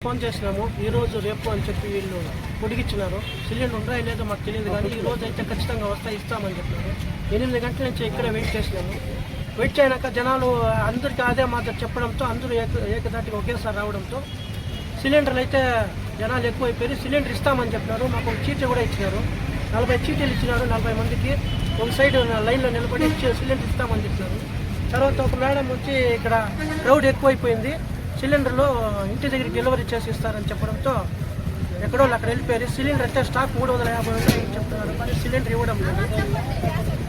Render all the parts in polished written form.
Phone చేసినాము ఈరోజు రేపు అని చెప్పి వీళ్ళు పొడిగించినారు. సిలిండర్ ఉన్నాయో లేదో మాకు తెలియదు, కానీ ఈ రోజు అయితే ఖచ్చితంగా ఇస్తామని చెప్పినారు. 8 గంటల నుంచి ఇక్కడే వెయిట్ చేసినాము. వెయిట్ చేయనాక జనాలు అందరికీ అదే మాట చెప్పడంతో అందరూ ఏకదాటిగా ఒకేసారి రావడంతో సిలిండర్లు అయితే జనాలు ఎక్కువైపోయి సిలిండర్ ఇస్తామని చెప్పినారు. మాకు ఒక చీటీ కూడా ఇచ్చినారు. 40 చీటీలు ఇచ్చినారు. 40 మందికి ఒక సైడ్ లైన్లో నిలబడి సిలిండర్ ఇస్తామని చెప్పినారు. తర్వాత ఒక మేడం వచ్చి ఇక్కడ క్రౌడ్ ఎక్కువైపోయింది, సిలిండర్లు ఇంటి దగ్గరికి డెలివరీ చేసి ఇస్తారని చెప్పడంతో ఎక్కడో అక్కడ వెళ్ళిపోయారు. సిలిండర్ అయితే స్టాక్ 350 ఉంటాయని చెప్తున్నారు, కానీ సిలిండర్ ఇవ్వడం లేదు.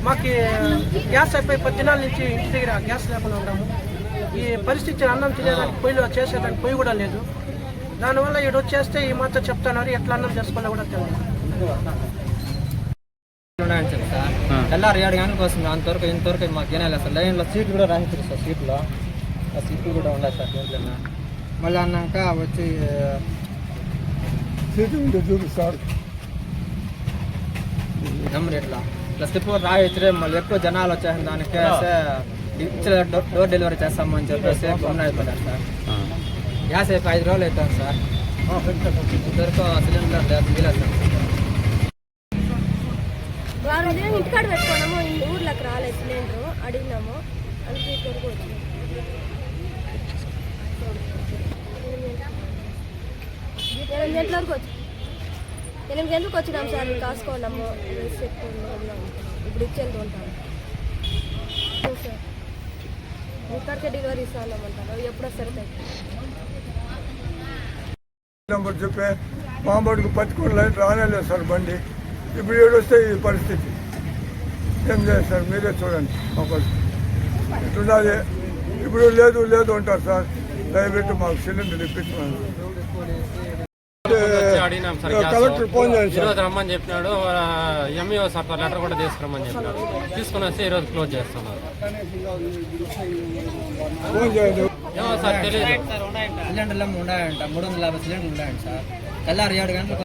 మాకు గ్యాస్ అయిపోయి 10 దినాల నుంచి ఇంటి దగ్గర గ్యాస్ లేకుండా ఉన్నాము. ఈ పరిస్థితి అన్నం తినేదానికి పొయ్యిలో చేసేదానికి పొయ్యి కూడా లేదు. దానివల్ల ఇక్కడ వచ్చేస్తే ఈ మాత్రం చెప్తున్నారు, ఎట్లా అన్నం చేసుకోవాలో కూడా తెలియదు. తెల్లారు 7 గంటలకు వస్తుంది. ఇంతవరకు మాకు ఏనాలి సార్. లైన్లో సీట్లు కూడా రాయించారు సార్. సీట్లు కూడా ఉన్నాయి సార్ దీంట్లో. మళ్ళీ అన్నాక వచ్చి సీట్లు ఉంటే చూపిస్తారు నెంబర్ ఇట్లా స్లిప్ రాయించే. మళ్ళీ ఎక్కువ జనాలు వచ్చేసిన దానికి డోర్ డెలివరీ చేస్తామని చెప్పేసి గమనం అయిపోతారు సార్. గ్యాస్ అయిపోయి 5 రోజులు అవుతుంది సార్. ఇంతవరకు సిలిండర్ దిగలేదు సార్. ఇంటికాడ పెట్టుకున్నాము, ఊర్లోకి రాలేదు సిలిండర్. అడిగినాము, అందుకే ఇక్కడికి వచ్చింది. 8 గంటల వరకు వచ్చి 8 గంటలకు వచ్చినాము సార్. కాసుకున్నాము, ఇప్పుడు ఇచ్చేది ఉంటాము సార్. ఇక్కడికే డెలివరీ ఇస్తామంటారు. ఎప్పుడు వస్తారు నెంబర్ చెప్పే మామూలుగా పట్టుకుని లైన్ రానేలేదు సార్ బండి. ఇప్పుడు ఏడొస్తే ఈ పరిస్థితి ఏం లేదు సార్. మీరే చూడండి మా పరిస్థితి ఇట్లున్నది. ఇప్పుడు లేదు అంటారు సార్. దయపెట్టి మాకు సిలిండర్ ఇప్పించమని కలెక్టర్ ఫోన్ చేయండి సార్. ఈరోజు రమ్మని చెప్పినాడు. ఎంఈఓ సార్ లెటర్ కూడా తీసుకురమ్మని చెప్పినాడు. తీసుకుని వస్తే ఈరోజు క్లోజ్ చేస్తున్నారు. ఫోన్ చేయండి. ఏమో సార్ తెలియదు. సిలిండర్లు ఉన్నాయంట, 350 సిలిండర్లు ఉన్నాయంట సార్. తెల్లారు 7 గంటలకు